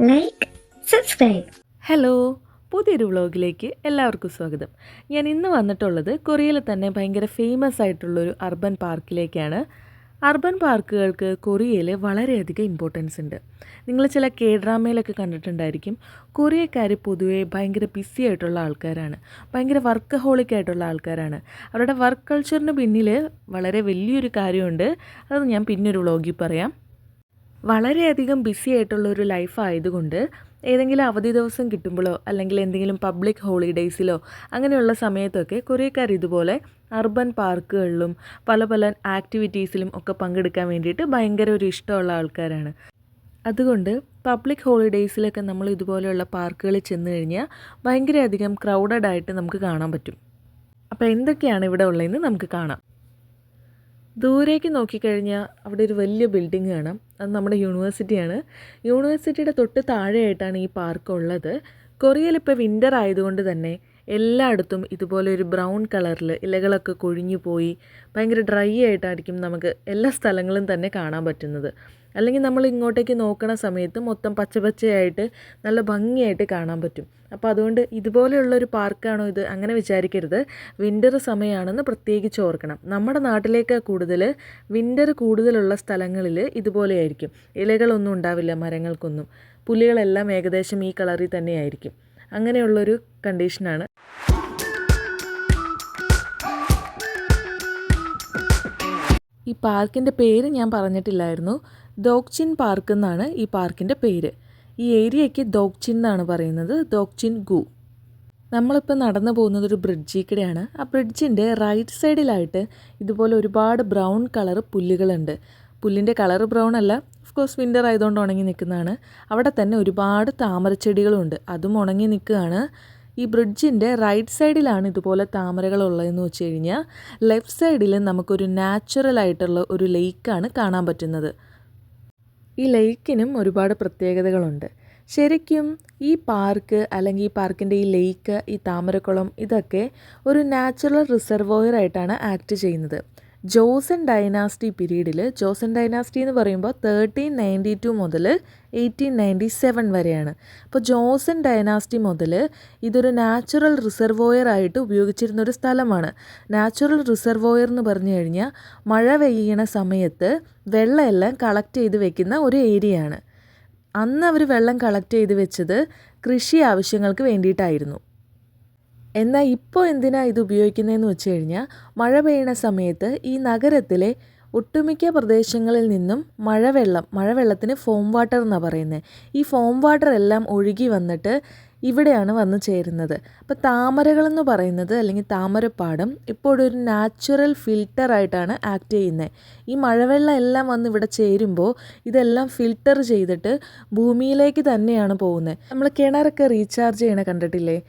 Like, subscribe. Hello, പുതിയൊരു വ്ളോഗിലേക്ക് എല്ലാവർക്കും സ്വാഗതം. ഞാൻ ഇന്ന് വന്നിട്ടുള്ളത് കൊറിയയിൽ തന്നെ ഭയങ്കര ഫേമസ് ആയിട്ടുള്ളൊരു അർബൻ പാർക്കിലേക്കാണ്. അർബൻ പാർക്കുകൾക്ക് കൊറിയയിൽ വളരെയധികം ഇമ്പോർട്ടൻസ് ഉണ്ട്. നിങ്ങൾ ചില ഡ്രാമയിലൊക്കെ കണ്ടിട്ടുണ്ടായിരിക്കും, കൊറിയക്കാർ പൊതുവേ ഭയങ്കര ബിസി ആയിട്ടുള്ള ആൾക്കാരാണ്, ഭയങ്കര വർക്കഹോളിക് ആയിട്ടുള്ള ആൾക്കാരാണ്. അവരുടെ വർക്ക് കൾച്ചറിന് പിന്നിൽ വളരെ വലിയൊരു കാര്യമുണ്ട്. അത് ഞാൻ പിന്നൊരു വ്ളോഗിൽ പറയാം. വളരെയധികം ബിസി ആയിട്ടുള്ള ഒരു ലൈഫ് ആയതുകൊണ്ട് ഏതെങ്കിലും അവധി ദിവസം കിട്ടുമ്പോഴോ അല്ലെങ്കിൽ എന്തെങ്കിലും പബ്ലിക് ഹോളിഡേയ്സിലോ അങ്ങനെയുള്ള സമയത്തൊക്കെ കൊറിയക്കാർ ഇതുപോലെ അർബൻ പാർക്കുകളിലും പല പല ആക്ടിവിറ്റീസിലും ഒക്കെ പങ്കെടുക്കാൻ വേണ്ടിയിട്ട് ഭയങ്കര ഒരു ഇഷ്ടമുള്ള ആൾക്കാരാണ്. അതുകൊണ്ട് പബ്ലിക് ഹോളിഡേയ്സിലൊക്കെ നമ്മൾ ഇതുപോലെയുള്ള പാർക്കുകളിൽ ചെന്ന് കഴിഞ്ഞാൽ ഭയങ്കരധികം ക്രൗഡഡ് ആയിട്ട് നമുക്ക് കാണാൻ പറ്റും. അപ്പോൾ എന്തൊക്കെയാണ് ഇവിടെ ഉള്ളതെന്ന് നമുക്ക് കാണാം. ദൂരേക്ക് നോക്കിക്കഴിഞ്ഞാൽ അവിടെ ഒരു വലിയ ബിൽഡിംഗ് കാണാം. അത് നമ്മുടെ യൂണിവേഴ്സിറ്റിയാണ്. യൂണിവേഴ്സിറ്റിയുടെ തൊട്ട് താഴെയായിട്ടാണ് ഈ പാർക്ക് ഉള്ളത്. കൊറിയയിൽ ഇപ്പോൾ വിൻ്റർ ആയതുകൊണ്ട് തന്നെ എല്ലായിടത്തും ഇതുപോലെ ഒരു ബ്രൗൺ കളറിൽ ഇലകളൊക്കെ കൊഴിഞ്ഞു പോയി ഭയങ്കര ഡ്രൈ ആയിട്ടായിരിക്കും നമുക്ക് എല്ലാ സ്ഥലങ്ങളും തന്നെ കാണാൻ പറ്റുന്നത്. അല്ലെങ്കിൽ നമ്മൾ ഇങ്ങോട്ടേക്ക് നോക്കണ സമയത്ത് മൊത്തം പച്ചയായിട്ട് നല്ല ഭംഗിയായിട്ട് കാണാൻ പറ്റും. അപ്പോൾ അതുകൊണ്ട് ഇതുപോലെയുള്ളൊരു പാർക്കാണോ ഇത്, അങ്ങനെ വിചാരിക്കരുത്. വിൻ്റർ സമയമാണെന്ന് പ്രത്യേകിച്ച് ഓർക്കണം. നമ്മുടെ നാട്ടിലേക്ക് കൂടുതൽ വിൻ്റർ കൂടുതലുള്ള സ്ഥലങ്ങളിൽ ഇതുപോലെയായിരിക്കും. ഇലകളൊന്നും ഉണ്ടാവില്ല മരങ്ങൾക്കൊന്നും. പുല്ലുകളെല്ലാം ഏകദേശം ഈ കളറിൽ തന്നെയായിരിക്കും. അങ്ങനെയുള്ളൊരു കണ്ടീഷനാണ്. ഈ പാർക്കിൻ്റെ പേര് ഞാൻ പറഞ്ഞിട്ടില്ലായിരുന്നു. ദോക്ചിൻ പാർക്ക് എന്നാണ് ഈ പാർക്കിൻ്റെ പേര്. ഈ ഏരിയയ്ക്ക് ദോക്ചിൻ എന്നാണ് പറയുന്നത്, ദോക്ചിൻ ഗു. നമ്മളിപ്പോൾ നടന്നു പോകുന്നത് ഒരു ബ്രിഡ്ജിൽ കൂടെയാണ്. ആ ബ്രിഡ്ജിൻ്റെ റൈറ്റ് സൈഡിലായിട്ട് ഇതുപോലെ ഒരുപാട് ബ്രൗൺ കളർ പുല്ലുകളുണ്ട്. പുല്ലിൻ്റെ കളർ ബ്രൗൺ അല്ല, ഓഫ് കോഴ്സ് വിൻ്റർ ആയതുകൊണ്ട് ഉണങ്ങി നിൽക്കുന്നതാണ്. അവിടെ തന്നെ ഒരുപാട് താമരച്ചെടികളുണ്ട്, അതും ഉണങ്ങി നിൽക്കുകയാണ്. ഈ ബ്രിഡ്ജിൻ്റെ റൈറ്റ് സൈഡിലാണ് ഇതുപോലെ താമരകളുള്ളതെന്ന് വെച്ച് കഴിഞ്ഞാൽ ലെഫ്റ്റ് സൈഡിൽ നമുക്കൊരു നാച്ചുറലായിട്ടുള്ള ഒരു ലേക്കാണ് കാണാൻ പറ്റുന്നത്. ഈ ലേക്കിനും ഒരുപാട് പ്രത്യേകതകളുണ്ട്. ശരിക്കും ഈ പാർക്ക് അല്ലെങ്കിൽ ഈ പാർക്കിൻ്റെ ഈ ലേക്ക്, ഈ താമരക്കുളം, ഇതൊക്കെ ഒരു നാച്ചുറൽ റിസർവോയർ ആയിട്ടാണ് ആക്ട് ചെയ്യുന്നത്. ജോസൻ ഡൈനാസ്റ്റി പീരീഡിൽ, ജോസൻ ഡൈനാസ്റ്റി എന്ന് പറയുമ്പോൾ 1392 മുതൽ 1897 വരെയാണ്. അപ്പോൾ ജോസൻ ഡൈനാസ്റ്റി മുതൽ ഇതൊരു നാച്ചുറൽ റിസർവോയർ ആയിട്ട് ഉപയോഗിച്ചിരുന്നൊരു സ്ഥലമാണ്. നാച്ചുറൽ റിസർവോയർ എന്ന് പറഞ്ഞു കഴിഞ്ഞാൽ മഴ പെയ്യണ സമയത്ത് വെള്ളമെല്ലാം കളക്ട് ചെയ്ത് വെക്കുന്ന ഒരു ഏരിയയാണ്. അന്ന് അവർ വെള്ളം കളക്ട് ചെയ്ത് വെച്ചത് കൃഷി ആവശ്യങ്ങൾക്ക് വേണ്ടിയിട്ടായിരുന്നു. എന്നാൽ ഇപ്പോൾ എന്തിനാണ് ഇത് ഉപയോഗിക്കുന്നതെന്ന് വെച്ച് കഴിഞ്ഞാൽ മഴ സമയത്ത് ഈ നഗരത്തിലെ ഒട്ടുമിക്ക പ്രദേശങ്ങളിൽ നിന്നും മഴവെള്ളത്തിന് ഫോം വാട്ടർ എന്നാണ് പറയുന്നത്. ഈ ഫോം വാട്ടർ എല്ലാം ഒഴുകി വന്നിട്ട് ഇവിടെയാണ് വന്നു ചേരുന്നത്. അപ്പോൾ താമരകളെന്ന് പറയുന്നത് അല്ലെങ്കിൽ താമരപ്പാടം ഇപ്പോഴൊരു ഒരു നാച്ചുറൽ ഫിൽറ്ററായിട്ടാണ് ആക്ട് ചെയ്യുന്നത്. ഈ മഴവെള്ളം എല്ലാം വന്ന് ഇവിടെ ചേരുമ്പോൾ ഇതെല്ലാം ഫിൽറ്റർ ചെയ്തിട്ട് ഭൂമിയിലേക്ക് തന്നെയാണ് പോകുന്നത്. നമ്മൾ കിണറൊക്കെ റീചാർജ് ചെയ്യണ കണ്ടിട്ടില്ലേ?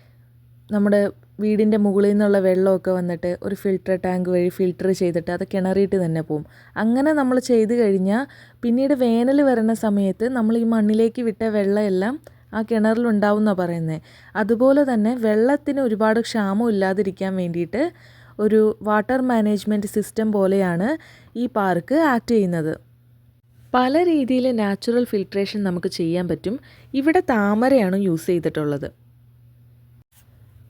നമ്മുടെ വീടിൻ്റെ മുകളിൽ നിന്നുള്ള വെള്ളമൊക്കെ വന്നിട്ട് ഒരു ഫിൽറ്റർ ടാങ്ക് വഴി ഫിൽറ്റർ ചെയ്തിട്ട് അത് കിണറിയിട്ട് തന്നെ പോകും. അങ്ങനെ നമ്മൾ ചെയ്ത് കഴിഞ്ഞാൽ പിന്നീട് വേനൽ വരുന്ന സമയത്ത് നമ്മൾ ഈ മണ്ണിലേക്ക് വിട്ട വെള്ളമെല്ലാം ആ കിണറിലുണ്ടാവുമെന്നാണ് പറയുന്നത്. അതുപോലെ തന്നെ വെള്ളത്തിന് ഒരുപാട് ക്ഷാമം ഇല്ലാതിരിക്കാൻ വേണ്ടിയിട്ട് ഒരു വാട്ടർ മാനേജ്മെൻറ്റ് സിസ്റ്റം പോലെയാണ് ഈ പാർക്ക് ആക്ട് ചെയ്യുന്നത്. പല രീതിയിൽ നാച്ചുറൽ ഫിൽട്രേഷൻ നമുക്ക് ചെയ്യാൻ പറ്റും. ഇവിടെ താമരയാണ് യൂസ് ചെയ്തിട്ടുള്ളത്.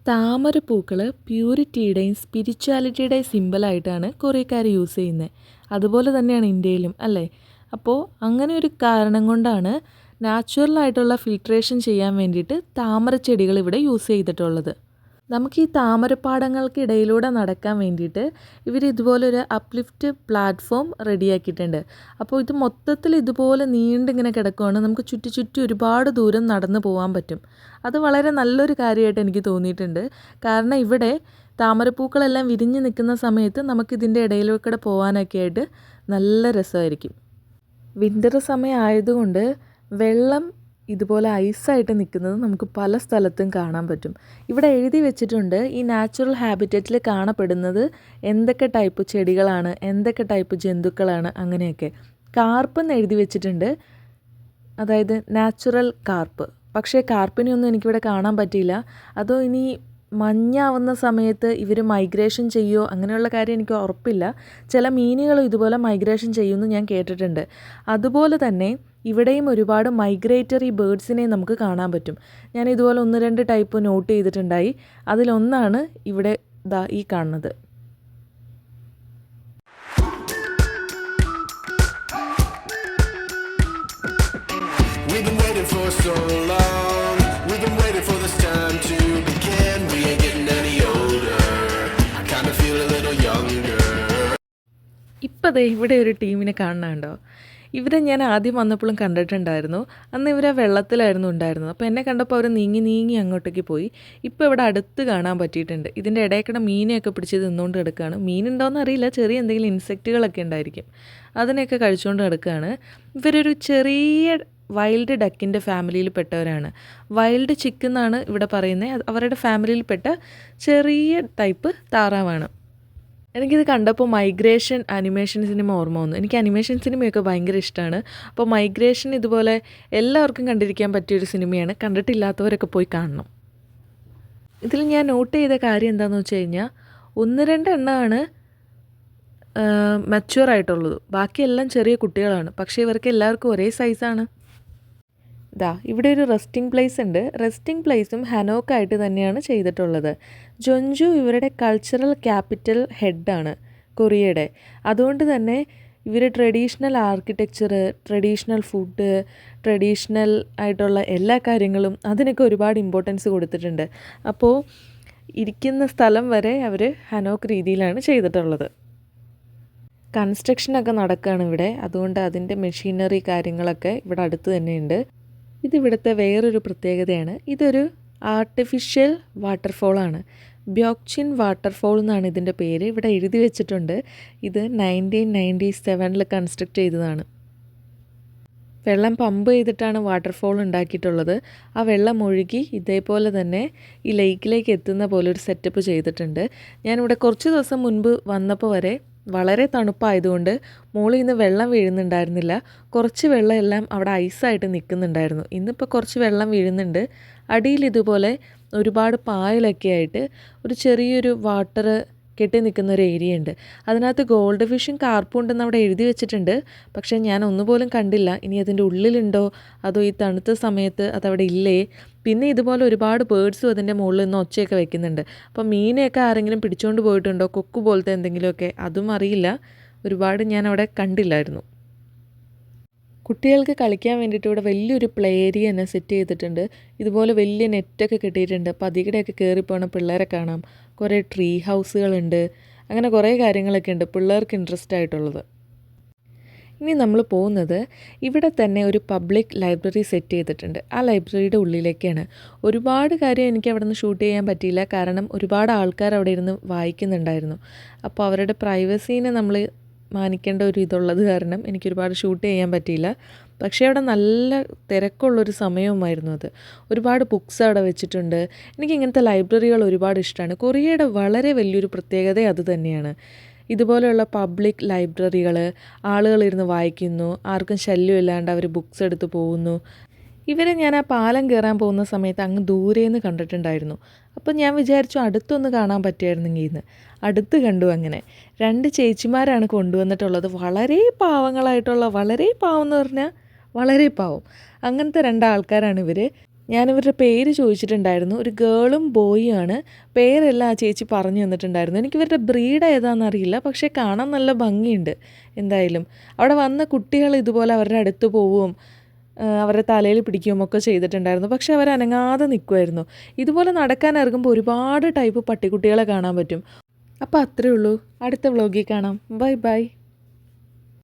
താമരപ്പൂക്കൾ പ്യൂരിറ്റിയുടെയും സ്പിരിച്വാലിറ്റിയുടെയും സിമ്പിളായിട്ടാണ് കൊറിയക്കാർ യൂസ് ചെയ്യുന്നത്. അതുപോലെ തന്നെയാണ് ഇന്ത്യയിലും, അല്ലേ? അപ്പോൾ അങ്ങനെ ഒരു കാരണം കൊണ്ടാണ് നാച്ചുറലായിട്ടുള്ള ഫിൽട്രേഷൻ ചെയ്യാൻ വേണ്ടിയിട്ട് താമരച്ചെടികൾ ഇവിടെ യൂസ് ചെയ്തിട്ടുള്ളത്. നമുക്ക് ഈ താമരപ്പാടങ്ങൾക്കിടയിലൂടെ നടക്കാൻ വേണ്ടിയിട്ട് ഇവർ ഇതുപോലൊരു അപ്ലിഫ്റ്റ് പ്ലാറ്റ്ഫോം റെഡിയാക്കിയിട്ടുണ്ട്. അപ്പോൾ ഇത് മൊത്തത്തിൽ ഇതുപോലെ നീണ്ടിങ്ങനെ കിടക്കുകയാണ്. നമുക്ക് ചുറ്റി ഒരുപാട് ദൂരം നടന്നു പോകാൻ പറ്റും. അത് വളരെ നല്ലൊരു കാര്യമായിട്ട് എനിക്ക് തോന്നിയിട്ടുണ്ട്. കാരണം ഇവിടെ താമരപ്പൂക്കളെല്ലാം വിരിഞ്ഞ് നിൽക്കുന്ന സമയത്ത് നമുക്കിതിൻ്റെ ഇടയിലൂടെ പോകാനൊക്കെ ആയിട്ട് നല്ല രസമായിരിക്കും. വിൻ്റർ സമയം ആയതുകൊണ്ട് വെള്ളം ഇതുപോലെ ഐസായിട്ട് നിൽക്കുന്നത് നമുക്ക് പല സ്ഥലത്തും കാണാൻ പറ്റും. ഇവിടെ എഴുതി വെച്ചിട്ടുണ്ട് ഈ നാച്ചുറൽ ഹാബിറ്ററ്റിൽ കാണപ്പെടുന്നത് എന്തൊക്കെ ടൈപ്പ് ചെടികളാണ്, എന്തൊക്കെ ടൈപ്പ് ജന്തുക്കളാണ്, അങ്ങനെയൊക്കെ. കാർപ്പ് എന്ന് എഴുതി വെച്ചിട്ടുണ്ട്, അതായത് നാച്ചുറൽ കാർപ്പ്. പക്ഷേ കാർപ്പിനെയൊന്നും എനിക്കിവിടെ കാണാൻ പറ്റിയില്ല. അതോ ഇനി മഞ്ഞാവുന്ന സമയത്ത് ഇവർ മൈഗ്രേഷൻ ചെയ്യുമോ അങ്ങനെയുള്ള കാര്യം എനിക്ക് ഉറപ്പില്ല. ചില മീനുകളും ഇതുപോലെ മൈഗ്രേഷൻ ചെയ്യുമെന്ന് ഞാൻ കേട്ടിട്ടുണ്ട്. അതുപോലെ തന്നെ ഇവിടെയും ഒരുപാട് മൈഗ്രേറ്ററി ബേർഡ്സിനെ നമുക്ക് കാണാൻ പറ്റും. ഞാൻ ഇതുപോലെ 1-2 ടൈപ്പ് നോട്ട് ചെയ്തിട്ടുണ്ടായി. അതിലൊന്നാണ് ഇവിടെ ഈ കാണുന്നത്. We've been waiting for so long. We've been waiting for this time to begin. We ain't getting any older. I kinda feel a little younger. ഇപ്പോൾ ഇവിടെ ഒരു ടീമിനെ കാണുന്നുണ്ടോ? ഇവരെ ഞാൻ ആദ്യം വന്നപ്പോഴും കണ്ടിട്ടുണ്ടായിരുന്നു. അന്ന് ഇവർ വെള്ളത്തിലായിരുന്നു ഉണ്ടായിരുന്നത്. അപ്പോൾ എന്നെ കണ്ടപ്പോൾ അവർ നീങ്ങി അങ്ങോട്ടേക്ക് പോയി. ഇപ്പോൾ ഇവിടെ അടുത്ത് കാണാൻ പറ്റിയിട്ടുണ്ട്. ഇതിൻ്റെ ഇടയ്ക്കിടെ മീനെയൊക്കെ പിടിച്ച് തിന്നുകൊണ്ട് കിടക്കുകയാണ്. മീനുണ്ടോയെന്ന് അറിയില്ല, ചെറിയ എന്തെങ്കിലും ഇൻസെക്റ്റുകളൊക്കെ ഉണ്ടായിരിക്കും, അതിനെയൊക്കെ കഴിച്ചുകൊണ്ട് കിടക്കുകയാണ്. ഇവരൊരു ചെറിയ വൈൽഡ് ഡക്കിൻ്റെ ഫാമിലിയിൽ പെട്ടവരാണ്. വൈൽഡ് ചിക്ക് എന്നാണ് ഇവിടെ പറയുന്നത്. അവരുടെ ഫാമിലിയിൽപ്പെട്ട ചെറിയ ടൈപ്പ് താറാവാണ്. എനിക്കിത് കണ്ടപ്പോൾ മൈഗ്രേഷൻ അനിമേഷൻ സിനിമ ഓർമ്മ വന്നു. എനിക്ക് അനിമേഷൻ സിനിമയൊക്കെ ഭയങ്കര ഇഷ്ടമാണ്. അപ്പോൾ മൈഗ്രേഷൻ ഇതുപോലെ എല്ലാവർക്കും കണ്ടിരിക്കാൻ പറ്റിയൊരു സിനിമയാണ്. കണ്ടിട്ടില്ലാത്തവരൊക്കെ പോയി കാണണം. ഇതിൽ ഞാൻ നോട്ട് ചെയ്ത കാര്യം എന്താണെന്ന് വെച്ച് കഴിഞ്ഞാൽ 1-2 എണ്ണമാണ് മച്യൂർ ആയിട്ടുള്ളത്. ബാക്കിയെല്ലാം ചെറിയ കുട്ടികളാണ്. പക്ഷേ ഇവർക്ക് എല്ലാവർക്കും ഒരേ സൈസാണ്. ഇവിടെ ഒരു റെസ്റ്റിംഗ് പ്ലേസ് ഉണ്ട്. റെസ്റ്റിംഗ് പ്ലേസും ഹനോക്കായിട്ട് തന്നെയാണ് ചെയ്തിട്ടുള്ളത്. ജൊഞ്ചു ഇവരുടെ കൾച്ചറൽ ക്യാപിറ്റൽ ഹെഡാണ് കൊറിയയുടെ. അതുകൊണ്ട് തന്നെ ഇവർ traditional architecture, traditional food, traditional ആയിട്ടുള്ള എല്ലാ കാര്യങ്ങളും അതിനൊക്കെ ഒരുപാട് ഇമ്പോർട്ടൻസ് കൊടുത്തിട്ടുണ്ട്. അപ്പോൾ ഇരിക്കുന്ന സ്ഥലം വരെ അവർ ഹനോക്ക് രീതിയിലാണ് ചെയ്തിട്ടുള്ളത്. കൺസ്ട്രക്ഷനൊക്കെ നടക്കുകയാണ് ഇവിടെ. അതുകൊണ്ട് അതിൻ്റെ മെഷീനറി കാര്യങ്ങളൊക്കെ ഇവിടെ അടുത്ത് തന്നെയുണ്ട്. ഇതിവിടുത്തെ വേറൊരു പ്രത്യേകതയാണ്. ഇതൊരു ആർട്ടിഫിഷ്യൽ വാട്ടർഫോളാണ്. ബ്യോക്ചിൻ വാട്ടർഫോൾ എന്നാണ് ഇതിൻ്റെ പേര്. ഇവിടെ എഴുതി വെച്ചിട്ടുണ്ട് ഇത് 1997 കൺസ്ട്രക്ട് ചെയ്തതാണ്. വെള്ളം പമ്പ് ചെയ്തിട്ടാണ് വാട്ടർഫോൾ ഉണ്ടാക്കിയിട്ടുള്ളത്. ആ വെള്ളം ഒഴുകി ഇതേപോലെ തന്നെ ഈ ലേക്കിലേക്ക് എത്തുന്ന പോലെ ഒരു സെറ്റപ്പ് ചെയ്തിട്ടുണ്ട്. ഞാനിവിടെ കുറച്ച് ദിവസം മുൻപ് വന്നപ്പോൾ വരെ വളരെ തണുപ്പായതുകൊണ്ട് മുകളിൽ നിന്ന് വെള്ളം വീഴുന്നുണ്ടായിരുന്നില്ല. കുറച്ച് വെള്ളം എല്ലാം അവിടെ ഐസായിട്ട് നിൽക്കുന്നുണ്ടായിരുന്നു. ഇന്നിപ്പോൾ കുറച്ച് വെള്ളം വീഴുന്നുണ്ട്. അടിയിൽ ഇതുപോലെ ഒരുപാട് പായലൊക്കെ ആയിട്ട് ഒരു ചെറിയൊരു വാട്ടർ കെട്ടി നിൽക്കുന്ന ഒരു ഏരിയ ഉണ്ട്. അതിനകത്ത് ഗോൾഡ് ഫിഷും കാർപ്പും ഉണ്ടെന്ന് അവിടെ എഴുതി വെച്ചിട്ടുണ്ട്. പക്ഷേ ഞാൻ ഒന്നുപോലും കണ്ടില്ല. ഇനി അതിൻ്റെ ഉള്ളിലുണ്ടോ അതോ ഈ തണുത്ത സമയത്ത് അതവിടെ ഇല്ലേ? പിന്നെ ഇതുപോലെ ഒരുപാട് ബേർഡ്സും അതിൻ്റെ മുകളിൽ നിന്ന് ഒച്ചയൊക്കെ വെക്കുന്നുണ്ട്. അപ്പോൾ മീനെയൊക്കെ ആരെങ്കിലും പിടിച്ചുകൊണ്ട് പോയിട്ടുണ്ടോ, കൊക്ക് പോലത്തെ എന്തെങ്കിലുമൊക്കെ, അതും അറിയില്ല. ഒരുപാട് ഞാൻ അവിടെ കണ്ടില്ലായിരുന്നു. കുട്ടികൾക്ക് കളിക്കാൻ വേണ്ടിയിട്ട് ഇവിടെ വലിയൊരു പ്ലേ ഏരിയ തന്നെ സെറ്റ് ചെയ്തിട്ടുണ്ട്. ഇതുപോലെ വലിയ നെറ്റൊക്കെ കെട്ടിയിട്ടുണ്ട്. അപ്പോൾ അതികൂടെയൊക്കെ കയറിപ്പോണ പിള്ളേരെ കാണാം. കുറേ ട്രീ ഹൗസുകളുണ്ട്. അങ്ങനെ കുറേ കാര്യങ്ങളൊക്കെ ഉണ്ട് പിള്ളേർക്ക് ഇൻട്രസ്റ്റ് ആയിട്ടുള്ളത്. ഇനി നമ്മൾ പോകുന്നത് ഇവിടെ തന്നെ ഒരു പബ്ലിക് ലൈബ്രറി സെറ്റ് ചെയ്തിട്ടുണ്ട്. ആ ലൈബ്രറിയുടെ ഉള്ളിലേക്കാണ്. ഒരുപാട് കാര്യം എനിക്ക് അവിടെ നിന്ന് ഷൂട്ട് ചെയ്യാൻ പറ്റിയില്ല. കാരണം ഒരുപാട് ആൾക്കാർ അവിടെ ഇരുന്ന് വായിക്കുന്നുണ്ടായിരുന്നു. അപ്പോൾ അവരുടെ പ്രൈവസീനെ നമ്മൾ മാനിക്കേണ്ട ഒരു ഇതുള്ളത് കാരണം എനിക്കൊരുപാട് ഷൂട്ട് ചെയ്യാൻ പറ്റിയില്ല. പക്ഷേ അവിടെ നല്ല തിരക്കുള്ളൊരു സമയവുമായിരുന്നു അത്. ഒരുപാട് ബുക്സ് അവിടെ വെച്ചിട്ടുണ്ട്. എനിക്ക് ഇങ്ങനത്തെ ലൈബ്രറികൾ ഒരുപാട് ഇഷ്ടമാണ്. കൊറിയയുടെ വളരെ വലിയൊരു പ്രത്യേകത അത് തന്നെയാണ്. ഇതുപോലെയുള്ള പബ്ലിക് ലൈബ്രറികൾ, ആളുകളിരുന്ന് വായിക്കുന്നു, ആർക്കും ശല്യമില്ലാണ്ട് അവർ ബുക്സ് എടുത്ത് പോകുന്നു. ഇവരെ ഞാൻ ആ പാലം കയറാൻ പോകുന്ന സമയത്ത് അങ്ങ് ദൂരേന്ന് കണ്ടിട്ടുണ്ടായിരുന്നു. അപ്പോൾ ഞാൻ വിചാരിച്ചു അടുത്തൊന്ന് കാണാൻ പറ്റുമായിരുന്നെങ്കിൽ ഇന്ന്. അടുത്ത് കണ്ടു. അങ്ങനെ 2 ചേച്ചിമാരാണ് കൊണ്ടുവന്നിട്ടുള്ളത്. വളരെ പാവങ്ങളായിട്ടുള്ള, വളരെ പാവം എന്ന് പറഞ്ഞാൽ വളരെ പാവം, അങ്ങനത്തെ 2 ആൾക്കാരാണ് ഇവർ. ഞാനിവരുടെ പേര് ചോദിച്ചിട്ടുണ്ടായിരുന്നു. ഒരു ഗേളും ബോയും ആണ്. പേരെല്ലാം ആ ചേച്ചി പറഞ്ഞു തന്നിട്ടുണ്ടായിരുന്നു. എനിക്കിവരുടെ ബ്രീഡ് ഏതാണെന്നറിയില്ല, പക്ഷേ കാണാൻ നല്ല ഭംഗിയുണ്ട്. എന്തായാലും അവിടെ വന്ന കുട്ടികൾ ഇതുപോലെ അവരുടെ അടുത്ത് പോവുകയും അവരുടെ തലയിൽ പിടിക്കുകയും ഒക്കെ ചെയ്തിട്ടുണ്ടായിരുന്നു. പക്ഷേ അവർ അനങ്ങാതെ നിൽക്കുമായിരുന്നു. ഇതുപോലെ നടക്കാൻ ഇറങ്ങുമ്പോൾ ഒരുപാട് ടൈപ്പ് പട്ടിക്കുട്ടികളെ കാണാൻ പറ്റും. അപ്പോൾ അത്രയേ ഉള്ളൂ. അടുത്ത വ്ളോഗിൽ കാണാം. Bye bye.